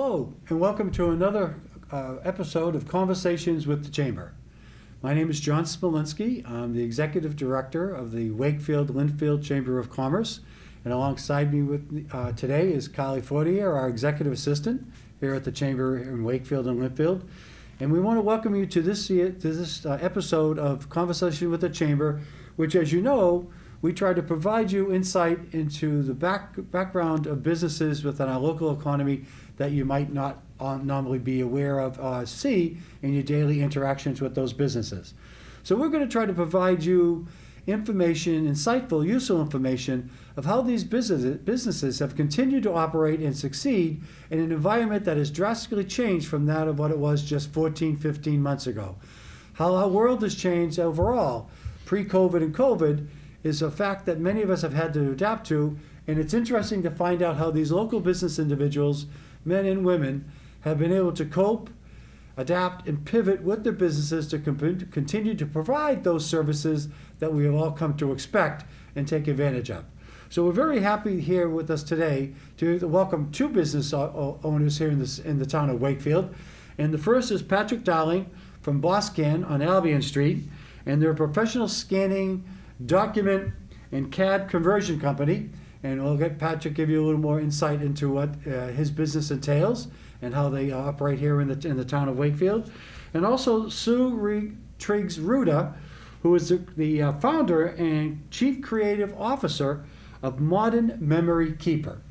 Hello, and welcome to another episode of Conversations with the Chamber. My name is John Smolinsky. I'm the Executive Director of the Wakefield Lynnfield Chamber of Commerce, and alongside me today is Fortier, our Executive Assistant here at the Chamber in Wakefield and Lynnfield. And we want to welcome you to this episode of Conversation with the Chamber, which, as you know, we try to provide you insight into the background of businesses within our local economy that you might not normally be aware of or see in your daily interactions with those businesses. So we're going to try to provide you information, insightful, useful information of how these businesses have continued to operate and succeed in an environment that has drastically changed from that of what it was just 14, 15 months ago. How our world has changed overall, pre-COVID and COVID, is a fact that many of us have had to adapt to, and it's interesting to find out how these local business individuals, men and women, have been able to cope, adapt, and pivot with their businesses to continue to provide those services that we have all come to expect and take advantage of. So we're very happy here with us today to welcome two business owners here in the town of Wakefield. And the first is Patrick Dooling from Bosscan on Albion Street, and they're a professional scanning, document, and CAD conversion company. And we'll get Patrick give you a little more insight into what his business entails and how they operate here in the town of Wakefield. And also Triggs-Rhuda, who is the founder and chief creative officer of Modern Memory Keeper.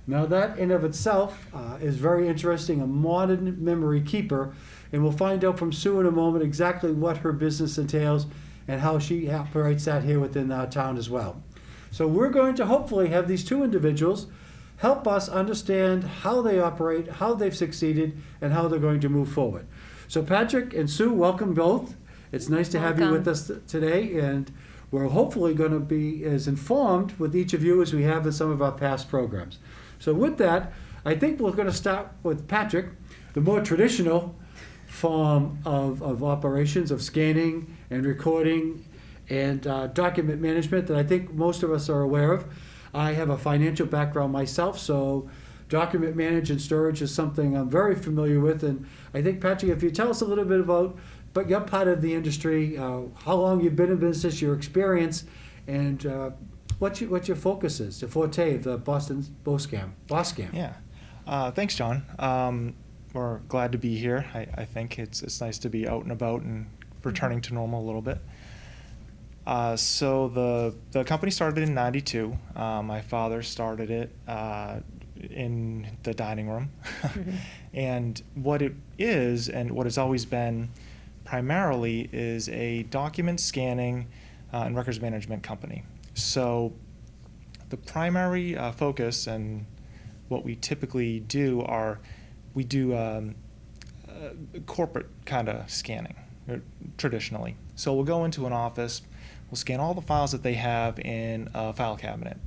Now that in of itself is very interesting, a modern memory keeper, and we'll find out from Sue in a moment exactly what her business entails and how she operates that here within our town as well. So we're going to hopefully have these two individuals help us understand how they operate, how they've succeeded, and how they're going to move forward. So Patrick and Sue, welcome both. It's nice to have you with us today, and we're hopefully going to be as informed with each of you as we have in some of our past programs. So with that, I think we're going to start with Patrick, the more traditional form of operations of scanning and recording and document management that I think most of us are aware of. I have a financial background myself, so document management and storage is something I'm very familiar with. And I think, Patrick, if you tell us a little bit about your part of the industry, how long you've been in business, your experience, and what your focus is, the forte of the Bosscan. Yeah. Thanks, John. We're glad to be here. I think it's nice to be out and about and returning to normal a little bit. So the company started in '92. My father started it in the dining room. And what it is, and what it's always been primarily, is a document scanning and records management company. So the primary focus and what we typically do we do corporate kind of scanning traditionally. So we'll go into an office, we'll scan all the files that they have in a file cabinet.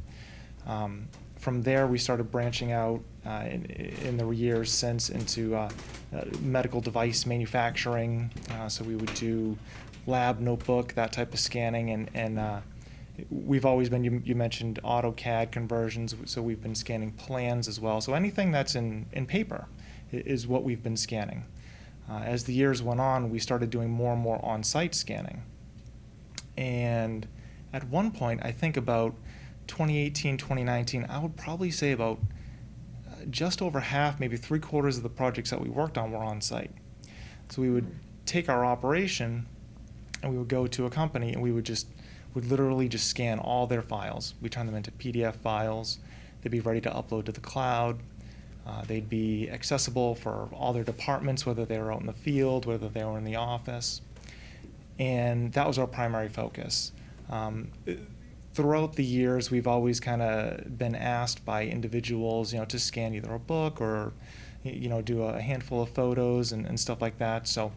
From there, we started branching out in the years since into medical device manufacturing. So we would do lab, notebook, that type of scanning, and we've always been, you mentioned AutoCAD conversions, so we've been scanning plans as well. So anything that's in paper is what we've been scanning. As the years went on, we started doing more and more on-site scanning. And at one point, I think about 2018, 2019, I would probably say about just over half, maybe 3/4 of the projects that we worked on were on-site. So we would take our operation and we would go to a company and we would literally just scan all their files. We turn them into PDF files. They'd be ready to upload to the cloud. They'd be accessible for all their departments, whether they were out in the field, whether they were in the office. And that was our primary focus. Throughout the years, we've always kind of been asked by individuals, to scan either a book or, do a handful of photos and stuff like that. So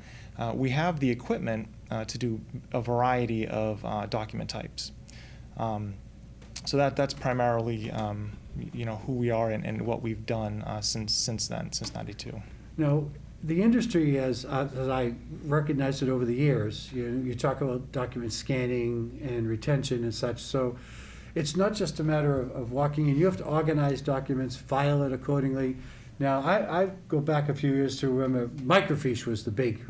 we have the equipment to do a variety of document types. So that's primarily, who we are and what we've done since then, since '92. Now, the industry, as I recognized it over the years, you talk about document scanning and retention and such. So it's not just a matter of walking in. You have to organize documents, file it accordingly. Now, I go back a few years to remember microfiche was the big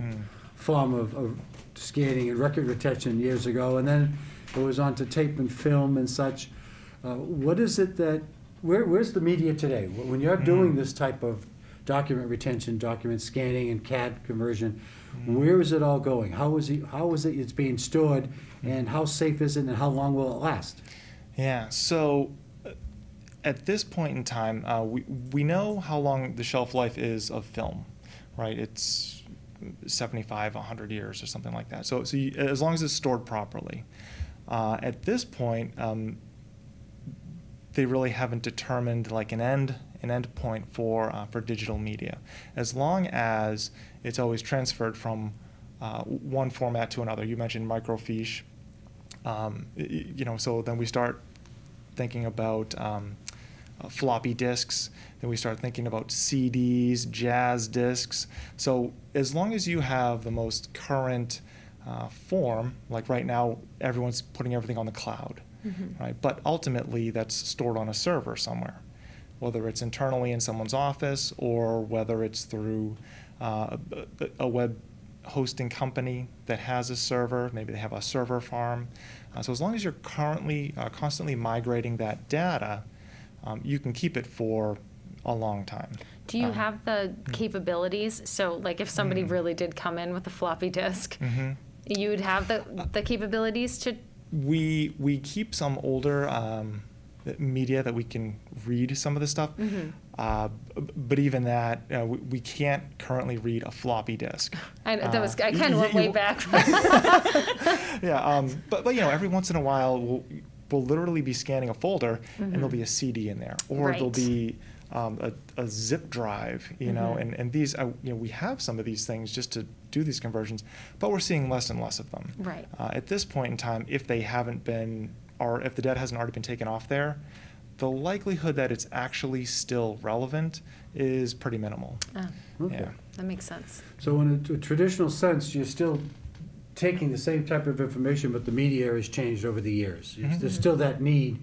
form of scanning and record retention years ago, and then it was on to tape and film and such. What is it that, where's the media today? When you're doing this type of document retention, document scanning, and CAD conversion, where is it all going? How is it it's being stored, and how safe is it, and how long will it last? Yeah, so at this point in time, we know how long the shelf life is of film, right? It's 75, 100 years or something like that. So as long as it's stored properly. At this point, they really haven't determined like an end point for digital media. As long as it's always transferred from one format to another. You mentioned microfiche. So then we start thinking about floppy disks. Then we start thinking about CDs, jazz disks. So as long as you have the most current form, like right now, everyone's putting everything on the cloud, right? But ultimately, that's stored on a server somewhere, whether it's internally in someone's office or whether it's through a web hosting company that has a server. Maybe they have a server farm. So as long as you're constantly migrating that data, you can keep it for a long time. Do you have the capabilities? So, like, if somebody really did come in with a floppy disk, you would have the capabilities to. We keep some older media that we can read some of the stuff, but even that we can't currently read a floppy disk. I kind of went way back. Yeah, but every once in a while we'll literally be scanning a folder and there'll be a CD in there, or there'll be a zip drive, and these we have some of these things just to do these conversions, but we're seeing less and less of them. Right. At this point in time, if they haven't been, or if the data hasn't already been taken off there, the likelihood that it's actually still relevant is pretty minimal. Okay. Yeah. That makes sense. So in a traditional sense, you're still taking the same type of information, but the media has changed over the years. There's still that need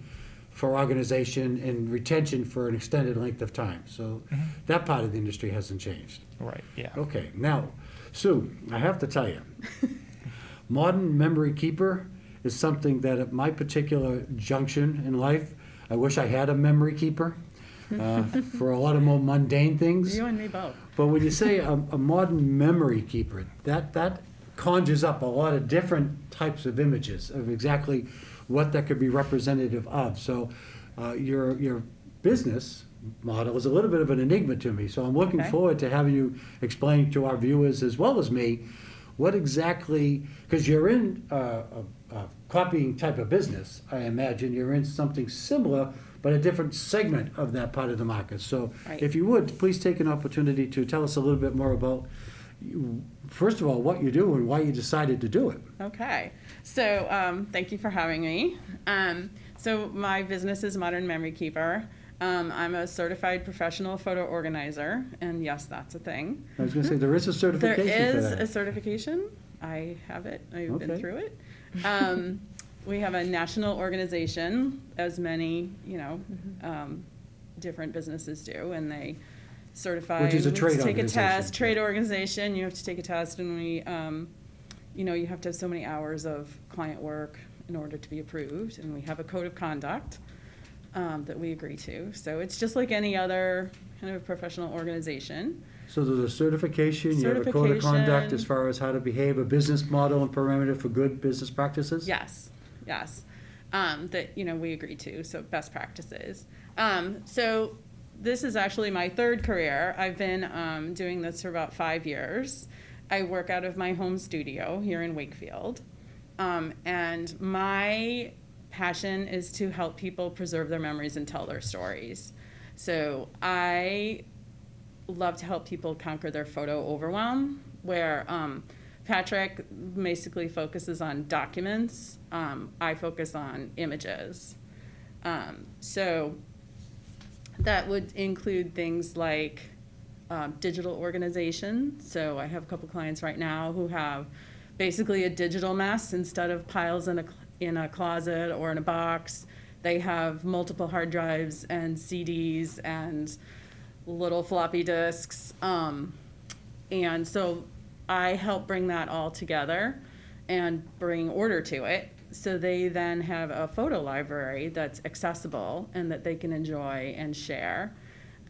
for organization and retention for an extended length of time. So that part of the industry hasn't changed. Right, yeah. Okay, now, Sue, I have to tell you, modern memory keeper is something that at my particular junction in life, I wish I had a memory keeper for a lot of more mundane things. You and me both. But when you say a modern memory keeper, that conjures up a lot of different types of images of exactly what that could be representative of. So your business model is a little bit of an enigma to me. So I'm looking forward to having you explain to our viewers as well as me what exactly, because you're in a copying type of business, I imagine you're in something similar, but a different segment of that part of the market. So if you would, please take an opportunity to tell us a little bit more about, first of all, what you do and why you decided to do it. Okay. So thank you for having me. So my business is Modern Memory Keeper. I'm a certified professional photo organizer, and yes, that's a thing. I was going to say, there is a certification There for is that. a certification. I have it. I've been through it. We have a national organization, as many, different businesses do, and they certify. Which is a trade take organization. a test, trade organization. You have to take a test, and we, you have to have so many hours of client work in order to be approved, and we have a code of conduct that we agree to. So it's just like any other kind of professional organization. So there's a certification, you have a code of conduct as far as how to behave, a business model and parameter for good business practices? Yes. That, we agree to, so best practices. So this is actually my third career. I've been doing this for about 5 years. I work out of my home studio here in Wakefield. And my passion is to help people preserve their memories and tell their stories. So I love to help people conquer their photo overwhelm, where Patrick basically focuses on documents. I focus on images. So that would include things like digital organization. So I have a couple clients right now who have basically a digital mess. Instead of piles in a closet or in a box, they have multiple hard drives and CDs and little floppy disks. And so I help bring that all together and bring order to it. So they then have a photo library that's accessible and that they can enjoy and share.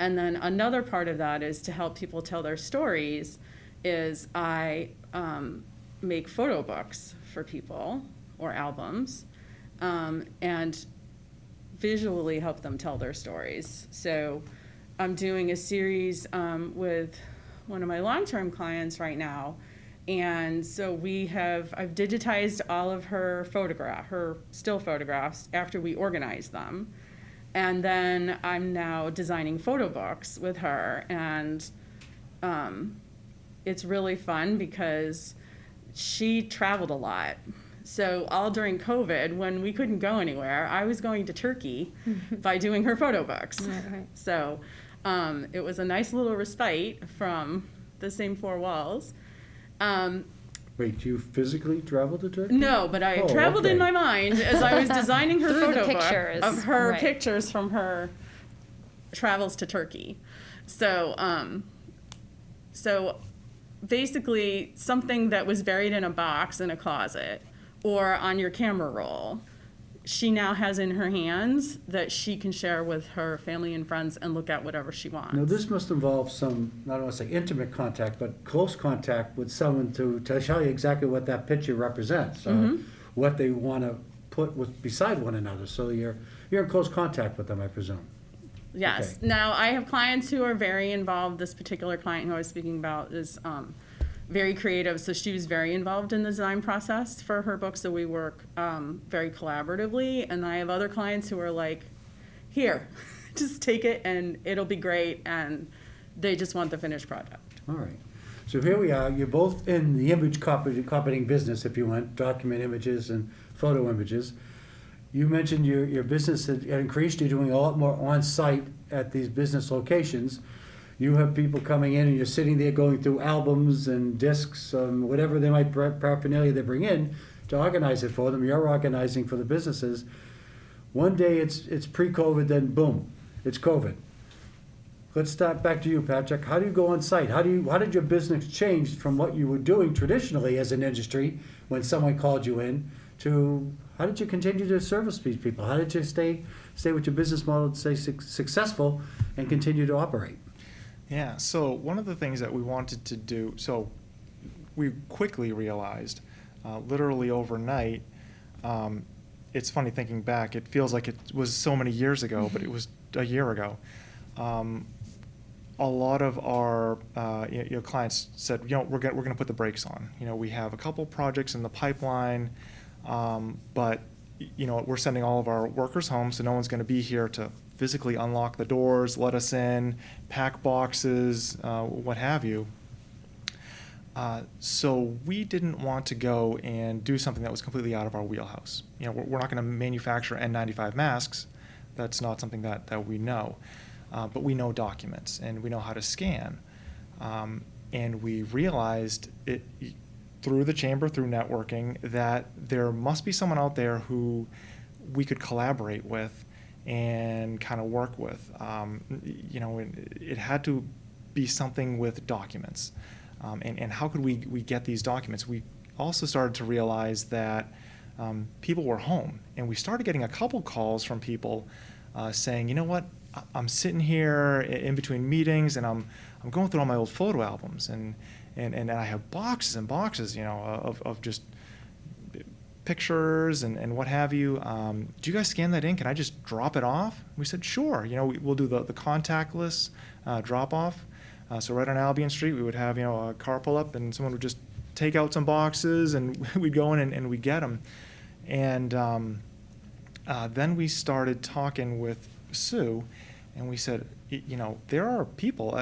And then another part of that is to help people tell their stories is I make photo books for people or albums and visually help them tell their stories. So I'm doing a series with one of my long-term clients right now. And so I've digitized all of her still photographs after we organized them. And then I'm now designing photo books with her. And it's really fun because she traveled a lot. So all during COVID, when we couldn't go anywhere, I was going to Turkey by doing her photo books. Right. So it was a nice little respite from the same four walls. Wait, do you physically travel to Turkey? No, but I Oh, traveled in okay. my mind as I was designing her Through the photo pictures, book of her right. pictures from her travels to Turkey. So, so basically something that was buried in a box in a closet or on your camera roll, she now has in her hands that she can share with her family and friends and look at whatever she wants. Now, this must involve some, I don't want to say intimate contact, but close contact with someone to tell you exactly what that picture represents, or what they want to put beside one another. So you're in close contact with them, I presume. Yes. Okay. Now, I have clients who are very involved. This particular client who I was speaking about is very creative, so she was very involved in the design process for her book, so we work very collaboratively. And I have other clients who are like, here, just take it and it'll be great, and they just want the finished product. All right. So here we are, you're both in the image copying business, if you want, document images and photo images. You mentioned your business had increased, you're doing a lot more on-site at these business locations. You have people coming in and you're sitting there going through albums and discs, whatever they might paraphernalia they bring in to organize it for them. You're organizing for the businesses. One day it's pre-COVID, then boom, it's COVID. Let's start back to you, Patrick. How do you go on site? How did your business change from what you were doing traditionally as an industry when someone called you in to how did you continue to service these people? How did you stay with your business model to stay successful and continue to operate? Yeah, so one of the things that we wanted to do, so we quickly realized, literally overnight, it's funny thinking back, it feels like it was so many years ago, but it was a year ago. A lot of our clients said, we're going to put the brakes on. We have a couple projects in the pipeline, but we're sending all of our workers home, so no one's going to be here to physically unlock the doors, let us in, pack boxes, what have you. So we didn't want to go and do something that was completely out of our wheelhouse. We're not going to manufacture N95 masks. That's not something that we know. But we know documents and we know how to scan. And we realized through the chamber, through networking, that there must be someone out there who we could collaborate with and kind of work with. It had to be something with documents. And how could we get these documents? We also started to realize that people were home, and we started getting a couple calls from people saying, you know what, I'm sitting here in between meetings, and I'm going through all my old photo albums, and I have boxes and boxes, of just pictures and what have you. Do you guys scan that in? Can I just drop it off? We said, sure. We'll do the contactless drop off. So right on Albion Street, we would have a car pull up, and someone would just take out some boxes, and we'd go in and we'd get them. And then we started talking with Sue, and we said, there are people.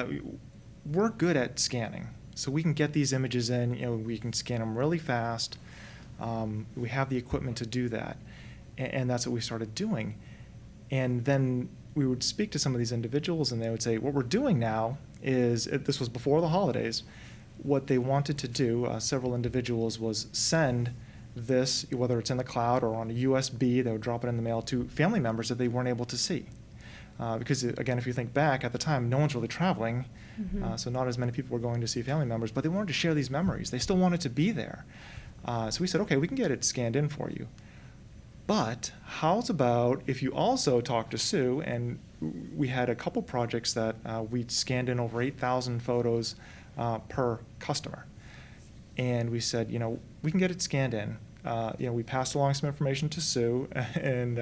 We're good at scanning, so we can get these images in. We can scan them really fast. We have the equipment to do that, and that's what we started doing. And then we would speak to some of these individuals, and they would say, what we're doing now is, this was before the holidays, what they wanted to do, several individuals, was send this, whether it's in the cloud or on a USB, they would drop it in the mail to family members that they weren't able to see. Because again, if you think back at the time, no one's really traveling, so not as many people were going to see family members, but they wanted to share these memories. They still wanted to be there. So we said, okay, we can get it scanned in for you. But how's about if you also talk to Sue, and we had a couple projects that we'd scanned in over 8,000 photos per customer. And we said, we can get it scanned in. We passed along some information to Sue, and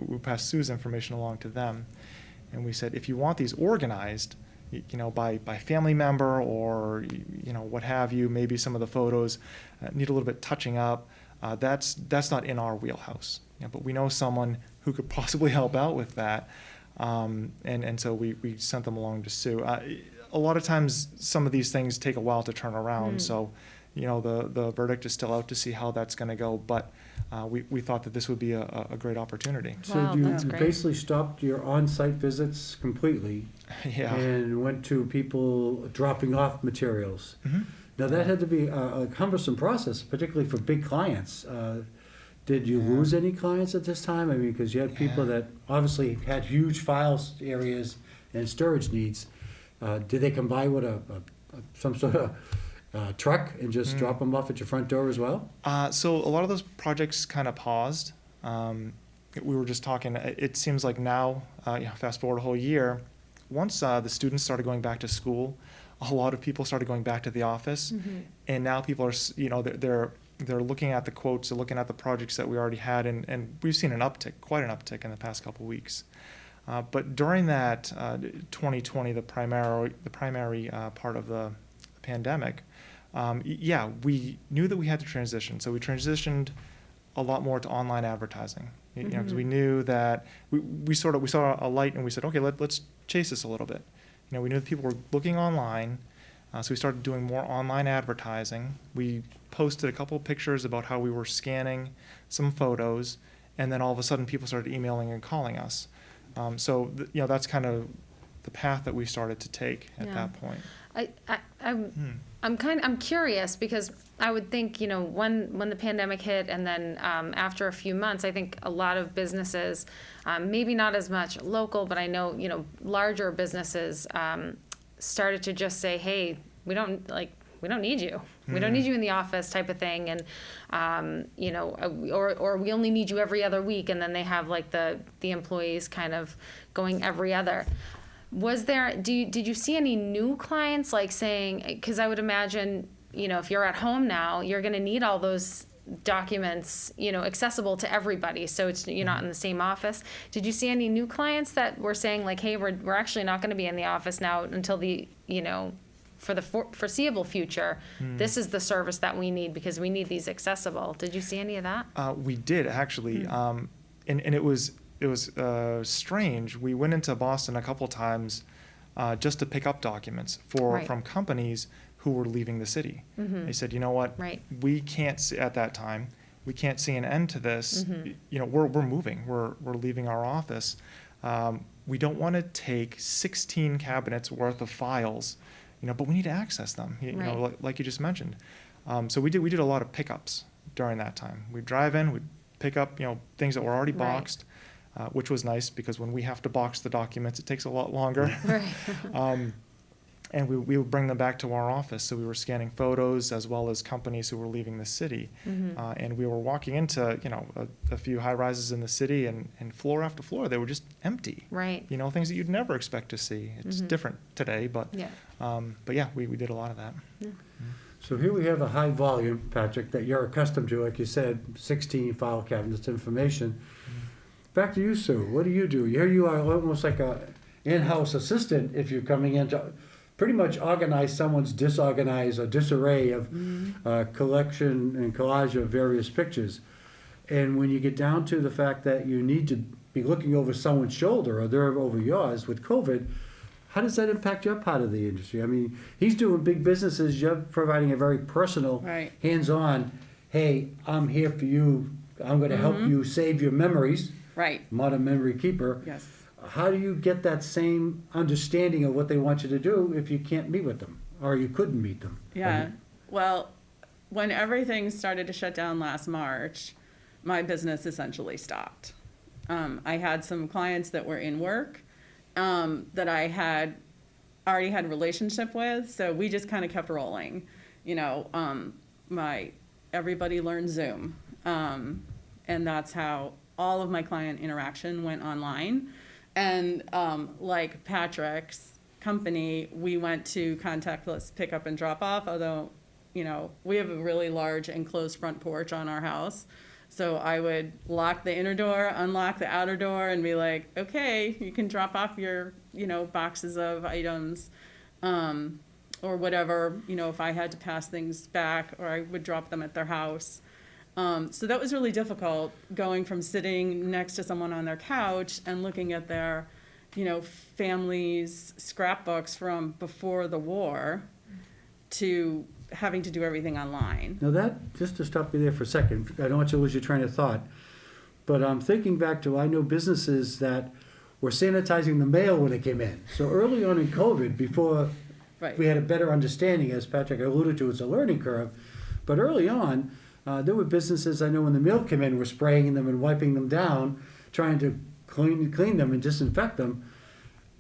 we passed Sue's information along to them. And we said, if you want these organized, by family member or, what have you, maybe some of the photos need a little bit touching up, that's not in our wheelhouse. But we know someone who could possibly help out with that. And so we sent them along to Sue. A lot of times, some of these things take a while to turn around. So, the verdict is still out to see how that's going to go. But we thought that this would be a great opopportunity. So Wow, you that's great. basically stopped your on-site visits completely Yeah. and went to people dropping off materials. Mhm. Now, that had to be a cumbersome process, particularly for big clients. Did you Yeah. lose any clients at this time? I mean, because you had people Yeah. that obviously had huge files areas and storage needs. Did they come by with some sort of truck and just drop them off at your front door as well? So a lot of those projects kind of paused. We were just talking, it seems like now, fast forward a whole year, once the students started going back to school, a lot of people started going back to the office. And now people are, they're looking at the quotes, they're looking at the projects that we already had, and we've seen quite an uptick in the past couple of weeks. But during that 2020, the primary part of the pandemic, we knew that we had to transition. So we transitioned a lot more to online advertising. Because we knew that we saw a light, and we said, okay, let's chase this a little bit. We knew that people were looking online, so we started doing more online advertising. We posted a couple of pictures about how we were scanning some photos, and then all of a sudden people started emailing and calling us. So that's kind of the path that we started to take at that point. I'm curious because I would think, when the pandemic hit and then after a few months, I think a lot of businesses, maybe not as much local, but I know, larger businesses started to just say, hey, we don't need you. We don't need you in the office type of thing. And, or we only need you every other week. And then they have like the employees kind of going every other. Did you see any new clients like saying, because I would imagine, if you're at home now, you're going to need all those documents, accessible to everybody. So you're not in the same office. Did you see any new clients that were saying like, hey, we're actually not going to be in the office now until for the foreseeable future, this is the service that we need because we need these accessible. Did you see any of that? We did actually, and it was strange. We went into Boston a couple times just to pick up documents from companies who were leaving the city. They said, you know what, we can't see at that time. We can't see an end to this. We're moving. We're leaving our office. We don't want to take 16 cabinets worth of files. But we need to access them, like you just mentioned. So we did a lot of pickups during that time. We'd drive in, we'd pick up, things that were already boxed, which was nice because when we have to box the documents, it takes a lot longer. And we would bring them back to our office. So we were scanning photos as well as companies who were leaving the city. And we were walking into, a few high rises in the city and floor after floor, they were just empty. Things that you'd never expect to see. It's different today, but we did a lot of that. So here we have a high volume, Patrick, that you're accustomed to, like you said, 16 file cabinets information. Back to you, Sue. What do? Here you are almost like a in-house assistant if you're coming in to pretty much organize someone's disorganized or disarray of collection and collage of various pictures. And when you get down to the fact that you need to be looking over someone's shoulder or they're over yours with COVID, how does that impact your part of the industry? I mean, he's doing big businesses. You're providing a very personal, hands-on, hey, I'm here for you. I'm going to help you save your memories. Modern memory keeper. Yes. How do you get that same understanding of what they want you to do if you can't meet with them or you couldn't meet them? Yeah. Well, when everything started to shut down last March, my business essentially stopped. I had some clients that were in work that I had already had a relationship with, so we just kind of kept rolling. You know, everybody learned Zoom, and that's how all of my client interaction went online. And like Patrick's company, we went to contactless pick up and drop off, although, you know, we have a really large enclosed front porch on our house. So I would lock the inner door, unlock the outer door, and be like, okay, you can drop off your, you know, boxes of items, or whatever, you know, if I had to pass things back, or I would drop them at their house. So that was really difficult, going from sitting next to someone on their couch and looking at their, you know, family's scrapbooks from before the war to having to do everything online. Now that, just to stop you there for a second, I don't want you to lose your train of thought, but I'm thinking back to, I know businesses that were sanitizing the mail when it came in. So early on in COVID, before Right. we had a better understanding, as Patrick alluded to, it's a learning curve, but early on, there were businesses, I know when the mail came in, were spraying them and wiping them down, trying to clean them and disinfect them.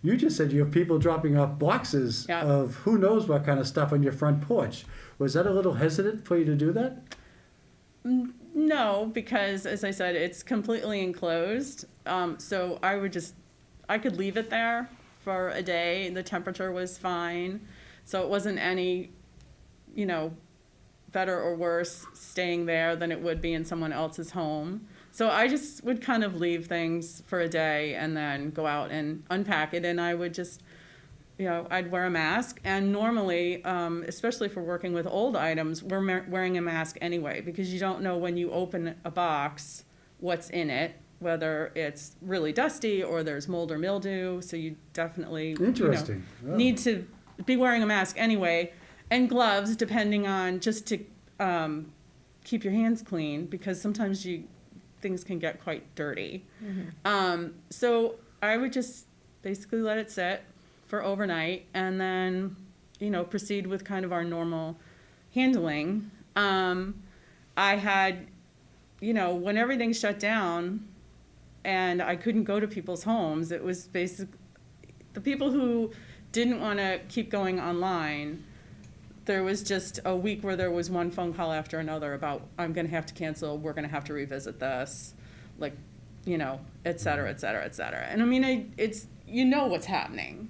You just said you have people dropping off boxes Yeah. of who knows what kind of stuff on your front porch. Was that a little hesitant for you to do that? No, because as I said, it's completely enclosed. So I could leave it there for a day. The temperature was fine. So it wasn't any, you know, better or worse staying there than it would be in someone else's home. So I just would kind of leave things for a day and then go out and unpack it. And I would just, you know, I'd wear a mask. And normally, especially for working with old items, we're wearing a mask anyway, because you don't know when you open a box what's in it, whether it's really dusty or there's mold or mildew. So you definitely Interesting. You know, need to be wearing a mask anyway, and gloves, depending on, just to keep your hands clean, because sometimes things can get quite dirty. So I would just basically let it sit for overnight, and then, you know, proceed with kind of our normal handling. I had, you know, when everything shut down and I couldn't go to people's homes, it was basically the people who didn't want to keep going online. There was just a week where there was one phone call after another about, I'm going to have to cancel, we're going to have to revisit this, like, you know, et cetera, et cetera, et cetera. And I mean, it's, you know what's happening,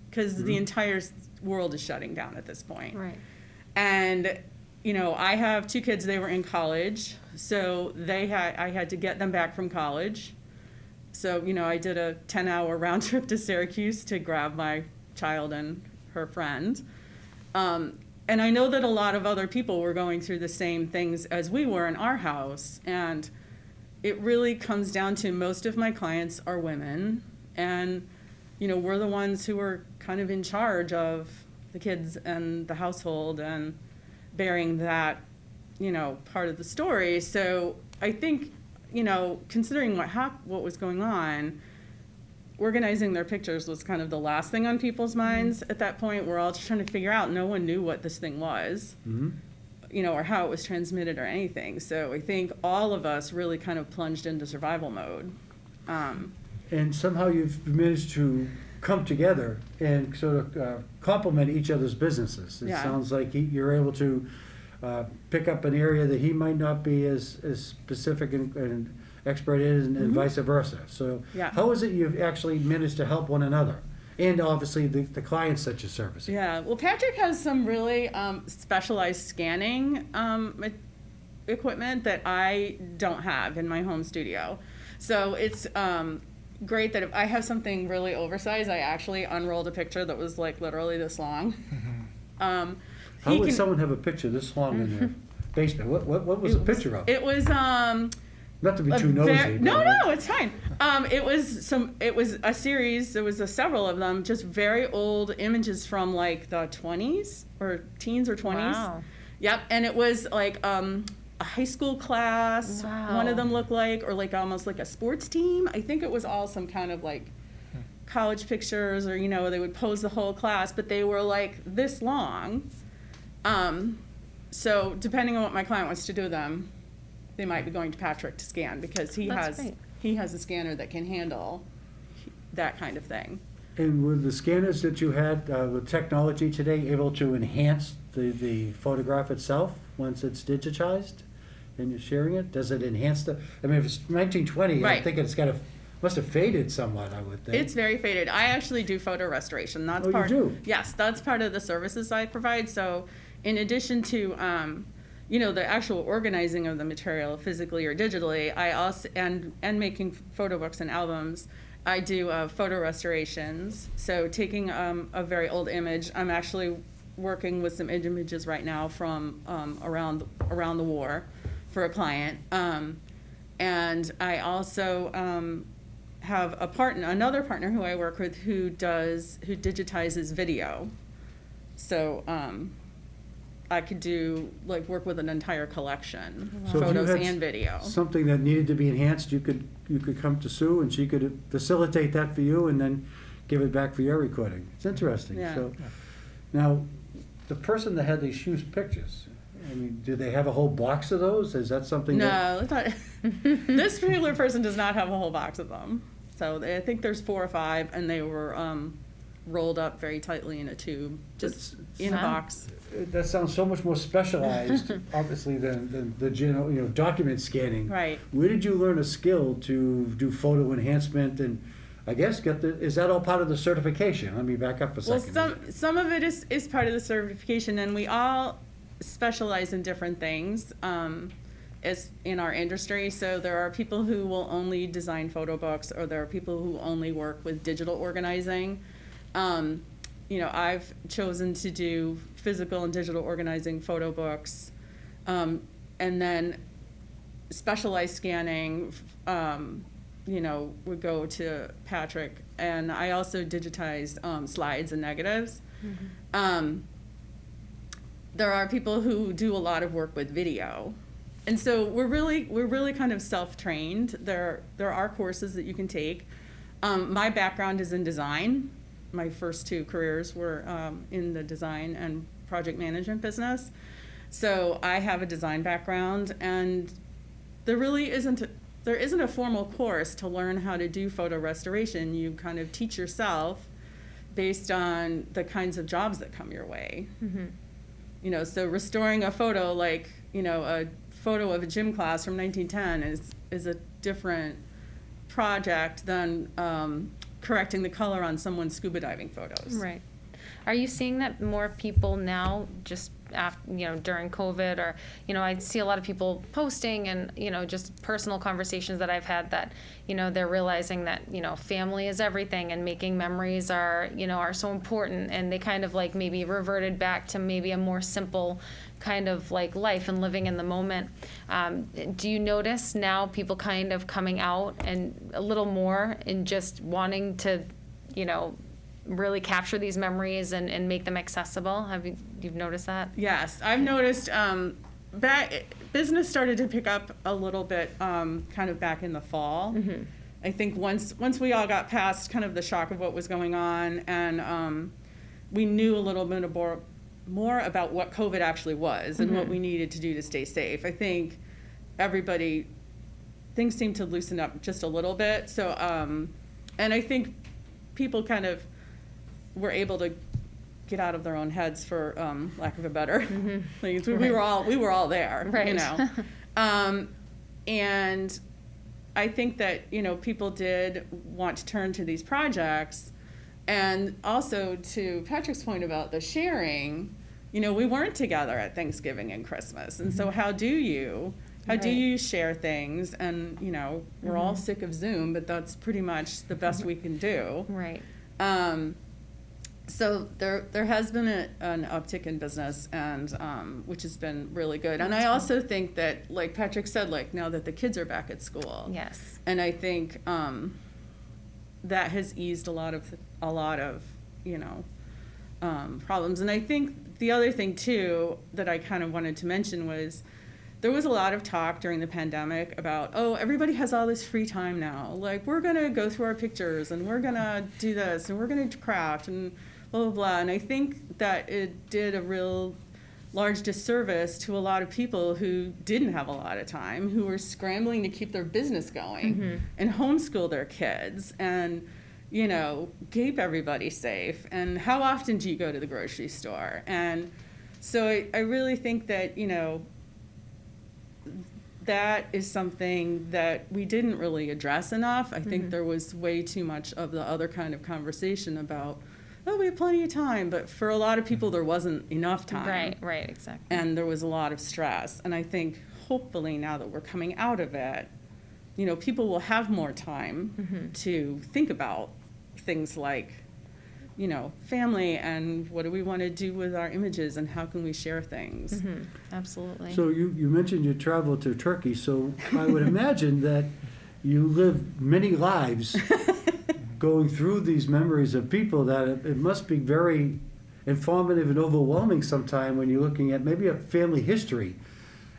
because the entire world is shutting down at this point. Right. And, you know, I have 2 kids, they were in college, so I had to get them back from college. So, you know, I did a 10-hour round trip to Syracuse to grab my child and her friend. And I know that a lot of other people were going through the same things as we were in our house. And it really comes down to, most of my clients are women. And, you know, we're the ones who are kind of in charge of the kids and the household and bearing that, you know, part of the story. So I think, you know, considering what was going on, organizing their pictures was kind of the last thing on people's minds at that point. We're all just trying to figure out, no one knew what this thing was, you know, or how it was transmitted or anything. So I think all of us really kind of plunged into survival mode. And somehow you've managed to come together and sort of complement each other's businesses. It Yeah. sounds like you're able to pick up an area that he might not be as specific and expert in, and vice versa. So Yeah. how is it you've actually managed to help one another? And obviously the clients that you're servicing. Yeah, well, Patrick has some really specialized scanning equipment that I don't have in my home studio. So it's great that if I have something really oversized, I actually unrolled a picture that was like literally this long. How would someone have a picture this long in their basement? What was the picture of? It was Not to be too nosy. no, but- it's fine. It was a series. There was several of them, just very old images from like the 20s or teens or 20s. Wow. Yep, and it was like a high school class. Wow. One of them looked like, or like almost like a sports team. I think it was all some kind of like college pictures, or, you know, they would pose the whole class, but they were like this long. So depending on what my client wants to do with them, they might be going to Patrick to scan, because That's great. he has a scanner that can handle that kind of thing. And were the scanners that you had with technology today able to enhance the photograph itself once it's digitized and you're sharing it? Does it enhance the, I mean, if it's 1920, I Right. think it's got to, must have faded somewhat, I would think. It's very faded. I actually do photo restoration. That's Oh, you part. do? Yes, that's part of the services I provide. So, in addition to, the actual organizing of the material physically or digitally, I also and making photo books and albums. I do photo restorations. So, taking a very old image, I'm actually working with some images right now from around the war for a client, and I also have another partner who I work with who digitizes video. So I could work with an entire collection, So if you photos had and video. something that needed to be enhanced, you could come to Sue and she could facilitate that for you and then give it back for your recording. It's interesting. Yeah. So now, the person that had these huge pictures, I mean, do they have a whole box of those? Is that something that? No, it's not. This particular person does not have a whole box of them. So I think there's 4 or 5, and they were rolled up very tightly in a tube, just in a Wow. box. That sounds so much more specialized, obviously, than the general, document scanning. Right. Where did you learn a skill to do photo enhancement and, I guess, is that all part of the certification? Let me back up a Well, second. some of it is part of the certification, and we all specialize in different things as in our industry. So there are people who will only design photo books, or there are people who only work with digital organizing. I've chosen to do physical and digital organizing photo books, and then specialized scanning. Would go to Patrick, and I also digitized slides and negatives. There are people who do a lot of work with video, and so we're really kind of self-trained. There are courses that you can take. My background is in design. My first 2 careers were in the design and project management business, so I have a design background, and there really isn't a formal course to learn how to do photo restoration. You kind of teach yourself based on the kinds of jobs that come your way. Mm-hmm. So restoring a photo, like, a photo of a gym class from 1910 is a different project than correcting the color on someone's scuba diving photos. Right. Are you seeing that more people now, just after, during COVID, or, I see a lot of people posting and, just personal conversations that I've had that, they're realizing that, family is everything and making memories are so important, and they kind of like maybe reverted back to maybe a more simple kind of like life and living in the moment. Do you notice now people kind of coming out and a little more and just wanting to, really capture these memories and make them accessible? You've noticed that? Yes, I've noticed business started to pick up a little bit kind of back in the fall. Mm-hmm. I think once we all got past kind of the shock of what was going on, and we knew a little bit more about what COVID actually was and what we needed to do to stay safe. I think things seemed to loosen up just a little bit. So, and I think people kind of were able to get out of their own heads, for lack of a better. Like, we were all there, Right. And I think that people did want to turn to these projects, and also to Patrick's point about the sharing. We weren't together at Thanksgiving and Christmas, and so how do you share things? And we're all sick of Zoom, but that's pretty much the best we can do. Right. So there has been an uptick in business, and which has been really good. And I also think that, like Patrick said, like now that the kids are back at school, Yes. and I think that has eased a lot of problems. And I think the other thing too that I kind of wanted to mention was, there was a lot of talk during the pandemic about, oh, everybody has all this free time now. Like, we're going to go through our pictures, and we're going to do this, and we're going to craft, and blah, blah, blah. And I think that it did a real large disservice to a lot of people who didn't have a lot of time, who were scrambling to keep their business going and homeschool their kids. And, keep everybody safe, and how often do you go to the grocery store? And so I really think that, that is something that we didn't really address enough. I think there was way too much of the other kind of conversation about, oh, we have plenty of time, but for a lot of people there wasn't enough time. Right, exactly. And there was a lot of stress. And I think hopefully now that we're coming out of it, people will have more time to think about things like, family and what do we want to do with our images and how can we share things. Absolutely. So you mentioned you traveled to Turkey, so I would imagine that you lived many lives going through these memories of people that it must be very informative and overwhelming sometime when you're looking at maybe a family history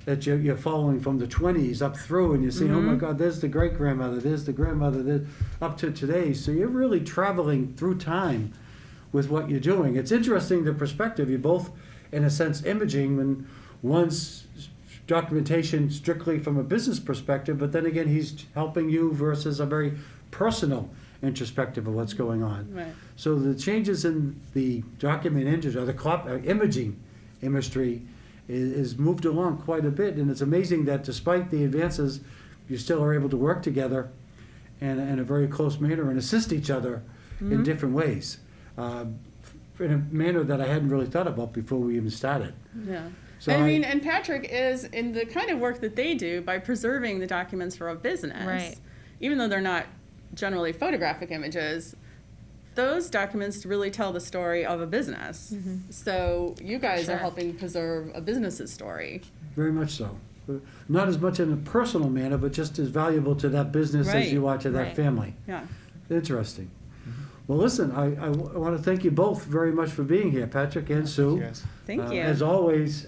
that you're following from the 20s up through, and you're saying, oh my God, there's the great-grandmother, there's the grandmother, up to today. So you're really traveling through time with what you're doing. It's interesting, the perspective. You're both, in a sense, imaging, when one's documentation strictly from a business perspective, but then again, he's helping you versus a very personal introspective of what's going on. Right. So the changes in the document industry, or the imaging industry, is moved along quite a bit, and it's amazing that despite the advances, you still are able to work together in a very close manner and assist each other in different ways, in a manner that I hadn't really thought about before we even started. Yeah. So and Patrick is in the kind of work that they do by preserving the documents for a business. Right. Even though they're not generally photographic images, those documents really tell the story of a business. So you guys Sure. are helping preserve a business's story. Very much so. Not as much in a personal manner, but just as valuable to that business as Right. you are to that Right. family. Yeah. Interesting. Well, listen, I want to thank you both very much for being here, Patrick and Sue. Yes. Thank you. As always,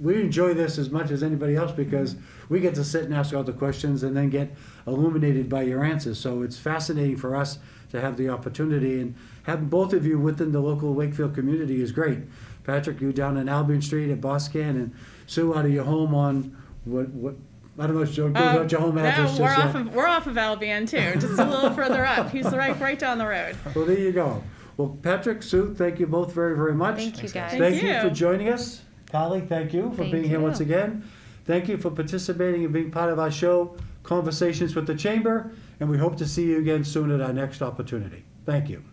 we enjoy this as much as anybody else because we get to sit and ask all the questions and then get illuminated by your answers. So it's fascinating for us to have the opportunity, and having both of you within the local Wakefield community is great. Patrick, you down on Albion Street at Bosscan, and Sue out of your home on what I don't know if Joe goes out your home address No, just yet. we're off of Albion too, just a little further up. He's right down the road. Well, there you go. Well, Patrick, Sue, thank you both very, very much. Thank you, guys. Thank you you. for joining us. Polly, thank you for Thank being here you. once again. Thank you for participating and being part of our show, Conversations with the Chamber, and we hope to see you again soon at our next opportunity. Thank you.